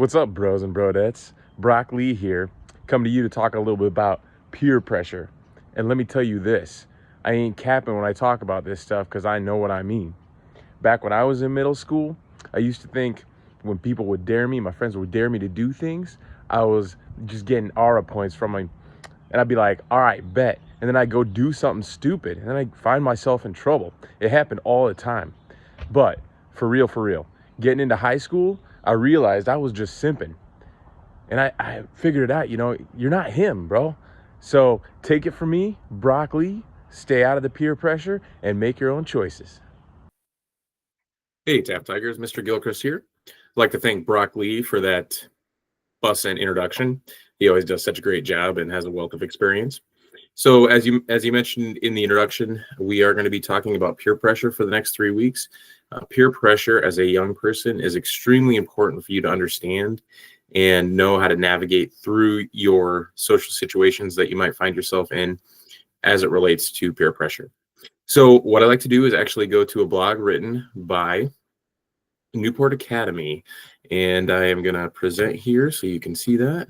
What's up, bros and brodettes? Brock Lee here, coming to you to talk a little bit about peer pressure. And let me tell you this, I ain't capping when I talk about this stuff because I know what I mean. Back when I was in middle school, I used to think when people would dare me, my friends would dare me to do things, I was just getting aura points from my, and I'd be like, all right, bet. And then I'd go do something stupid, and then I'd find myself in trouble. It happened all the time. But for real, getting into high school, I realized I was just simping. And I figured it out, you're not him, bro. So take it from me, Brock Lee, stay out of the peer pressure and make your own choices. Hey, Tap Tigers, Mr. Gilchrist here. I'd like to thank Brock Lee for that bus and introduction. He always does such a great job and has a wealth of experience. So as you mentioned in the introduction, we are going to be talking about peer pressure for the next 3 weeks. Peer pressure as a young person is extremely important for you to understand and know how to navigate through your social situations that you might find yourself in as it relates to peer pressure. So what I like to do is actually go to a blog written by Newport Academy, and I am going to present here so you can see that.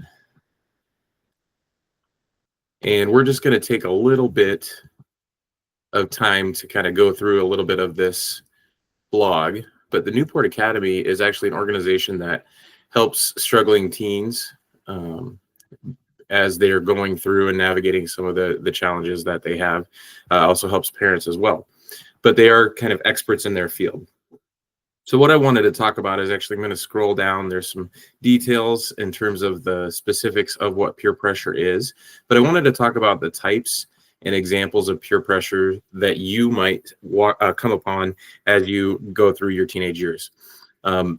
And we're just going to take a little bit of time to kind of go through a little bit of this blog. But the Newport Academy is actually an organization that helps struggling teens as they're going through and navigating some of the challenges that they have. Also helps parents as well. But they are kind of experts in their field. So what I wanted to talk about is actually, I'm going to scroll down. There's some details in terms of the specifics of what peer pressure is, but I wanted to talk about the types and examples of peer pressure that you might come upon as you go through your teenage years.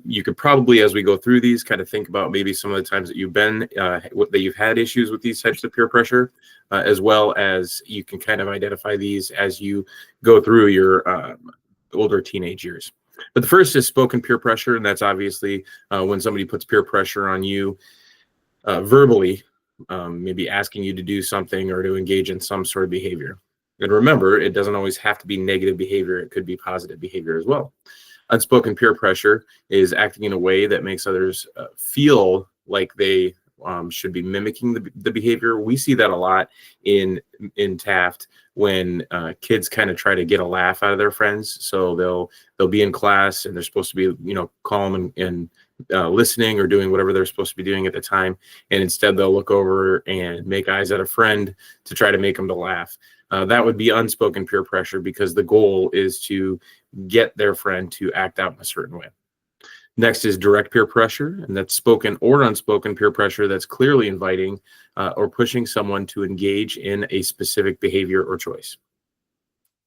You could probably, as we go through these, kind of think about maybe some of the times that you've had issues with these types of peer pressure, as well as you can kind of identify these as you go through your older teenage years. But the first is spoken peer pressure, and that's obviously when somebody puts peer pressure on you verbally, maybe asking you to do something or to engage in some sort of behavior. And remember, it doesn't always have to be negative behavior. It could be positive behavior as well. Unspoken peer pressure is acting in a way that makes others feel like they should be mimicking the behavior. We see that a lot in Taft when kids kind of try to get a laugh out of their friends. So they'll be in class and they're supposed to be, calm and listening or doing whatever they're supposed to be doing at the time. And instead they'll look over and make eyes at a friend to try to make them to laugh. That would be unspoken peer pressure because the goal is to get their friend to act out in a certain way. Next is direct peer pressure, and that's spoken or unspoken peer pressure that's clearly inviting or pushing someone to engage in a specific behavior or choice.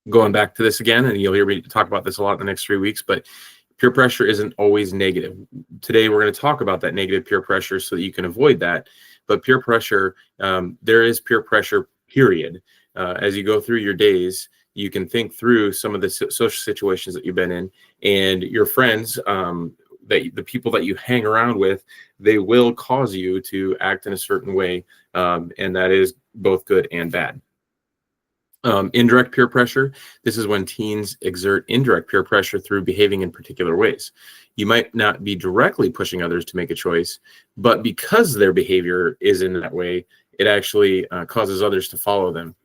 Going back to this again, and you'll hear me talk about this a lot in the next 3 weeks, but peer pressure isn't always negative. Today, we're going to talk about that negative peer pressure so that you can avoid that. But peer pressure, there is peer pressure, period. As you go through your days, you can think through some of the social situations that you've been in, and your friends, the people that you hang around with, they will cause you to act in a certain way, and that is both good and bad. Indirect peer pressure. This is when teens exert indirect peer pressure through behaving in particular ways. You might not be directly pushing others to make a choice, but because their behavior is in that way, it actually causes others to follow them.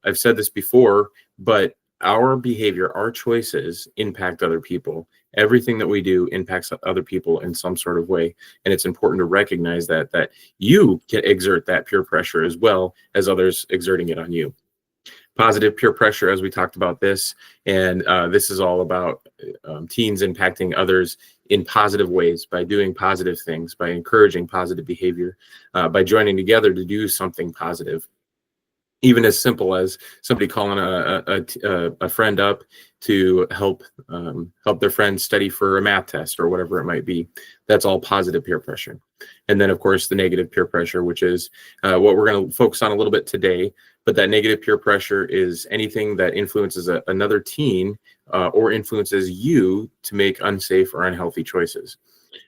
I've said this before, but our behavior, our choices impact other people. Everything that we do impacts other people in some sort of way. And it's important to recognize that you can exert that peer pressure as well as others exerting it on you. Positive peer pressure, as we talked about this, and this is all about teens impacting others in positive ways by doing positive things, by encouraging positive behavior, by joining together to do something positive. Even as simple as somebody calling a friend up to help their friend study for a math test or whatever it might be. That's all positive peer pressure. And then, of course, the negative peer pressure, which is what we're going to focus on a little bit today. But that negative peer pressure is anything that influences another teen or influences you to make unsafe or unhealthy choices.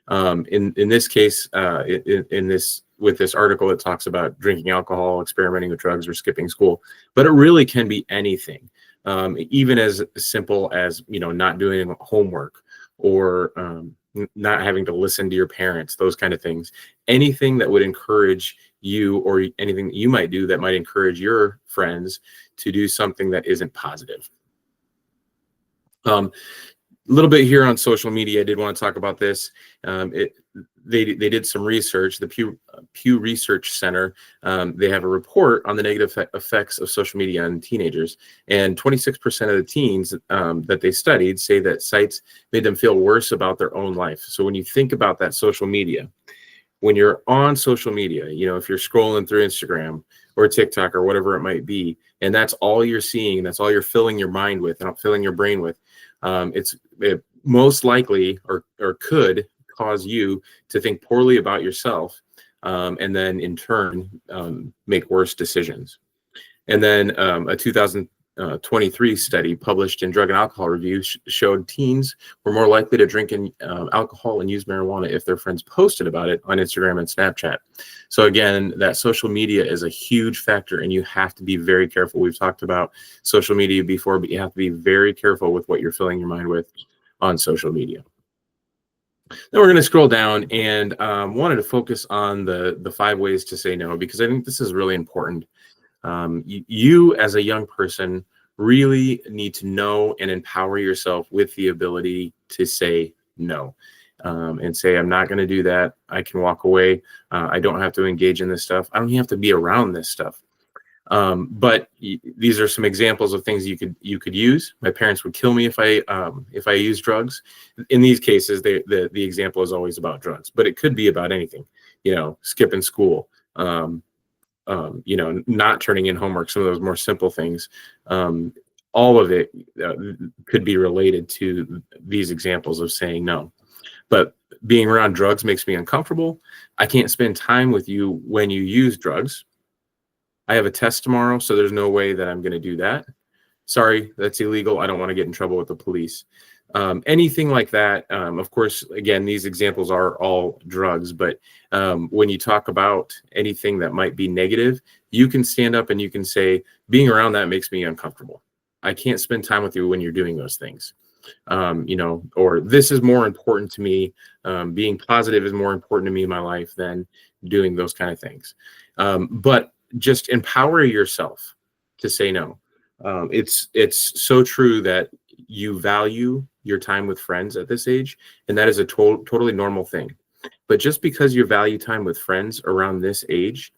In this case, with this article, it talks about drinking alcohol, experimenting with drugs, or skipping school. But it really can be anything, even as simple as not doing homework, or not having to listen to your parents, those kind of things. Anything that would encourage you, or anything that you might do that might encourage your friends to do something that isn't positive. A little bit here on social media. I did want to talk about this. They did some research. The Pew Research Center, they have a report on the negative effects of social media on teenagers, and 26% of the teens that they studied say that sites made them feel worse about their own life. So when you think about that social media, when you're on social media, if you're scrolling through Instagram or TikTok or whatever it might be, and that's all you're seeing, that's all you're filling your mind with and filling your brain with, it most likely or could cause you to think poorly about yourself, and then in turn make worse decisions. And then a 2023 study published in Drug and Alcohol Review showed teens were more likely to drink alcohol and use marijuana if their friends posted about it on Instagram and Snapchat. So again, that social media is a huge factor, and you have to be very careful. We've talked about social media before, but you have to be very careful with what you're filling your mind with on social media. Then we're going to scroll down, and wanted to focus on the 5 ways to say no, because I think this is really important. You as a young person really need to know and empower yourself with the ability to say no, and say, I'm not going to do that. I can walk away. I don't have to engage in this stuff. I don't even have to be around this stuff. But these are some examples of things you could use. My parents would kill me if I use drugs. In these cases, the example is always about drugs, but it could be about anything. Skipping school, not turning in homework, some of those more simple things. All of it could be related to these examples of saying no. But being around drugs makes me uncomfortable. I can't spend time with you when you use drugs. I have a test tomorrow, so there's no way that I'm going to do that. Sorry, that's illegal. I don't want to get in trouble with the police. Anything like that. Of course, again, these examples are all drugs, but when you talk about anything that might be negative, you can stand up and you can say, being around that makes me uncomfortable. I can't spend time with you when you're doing those things. Or this is more important to me. Being positive is more important to me in my life than doing those kind of things. But just empower yourself to say no. It's so true that you value your time with friends at this age, and that is a totally normal thing. But just because you value time with friends around this age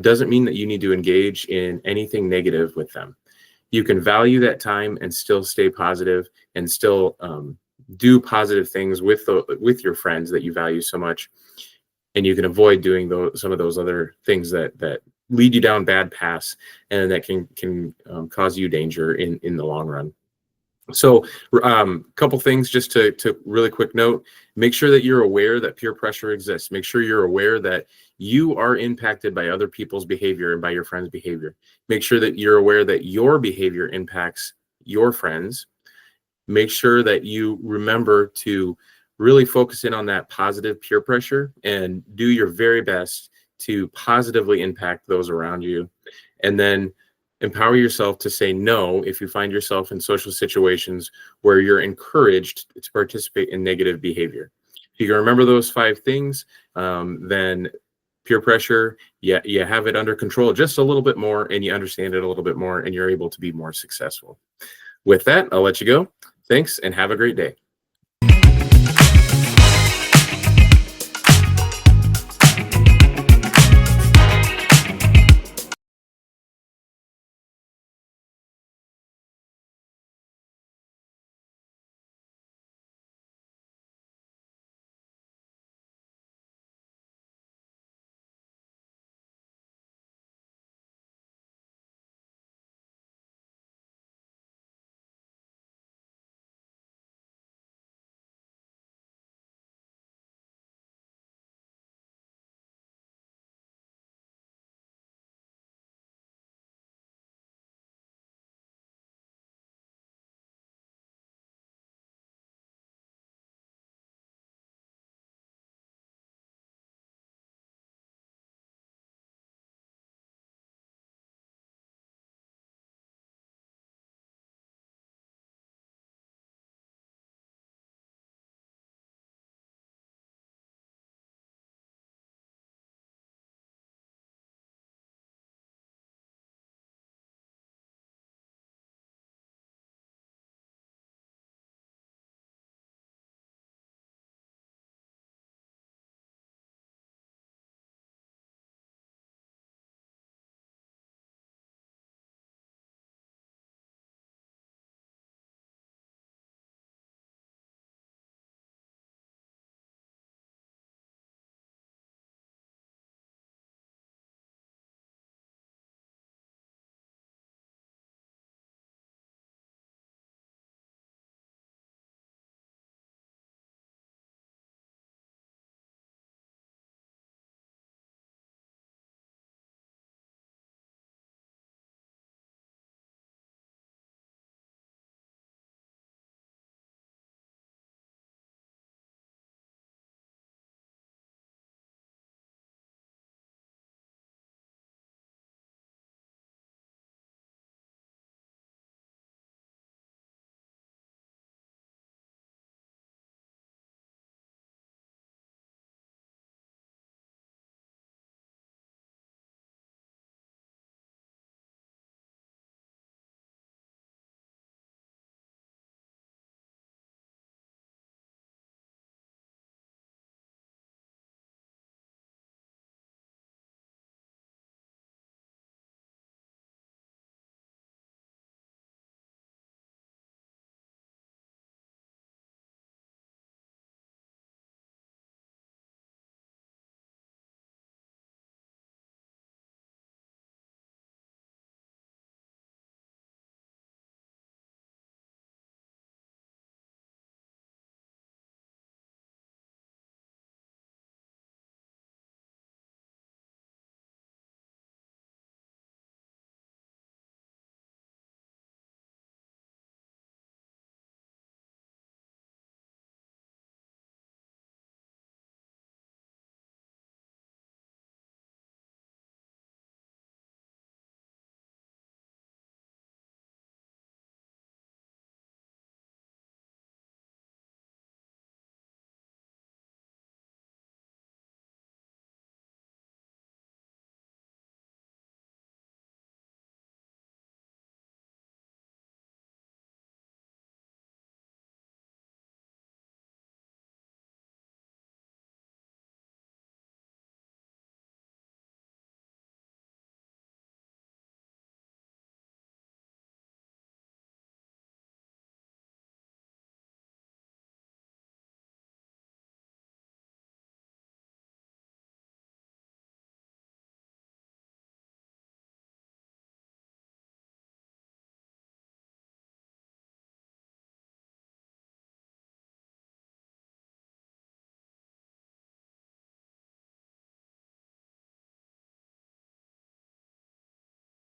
doesn't mean that you need to engage in anything negative with them. You can value that time and still stay positive and still do positive things with your friends that you value so much, and you can avoid doing some of those other things that lead you down bad paths and that can cause you danger in the long run. So couple things just to really quick note. Make sure that you're aware that peer pressure exists. Make sure you're aware that you are impacted by other people's behavior and by your friends' behavior. Make sure that you're aware that your behavior impacts your friends. Make sure that you remember to really focus in on that positive peer pressure and do your very best to positively impact those around you. And then empower yourself to say no if you find yourself in social situations where you're encouraged to participate in negative behavior. If you can remember those 5 things, then peer pressure, you have it under control just a little bit more, and you understand it a little bit more, and you're able to be more successful. With that, I'll let you go. Thanks, and have a great day.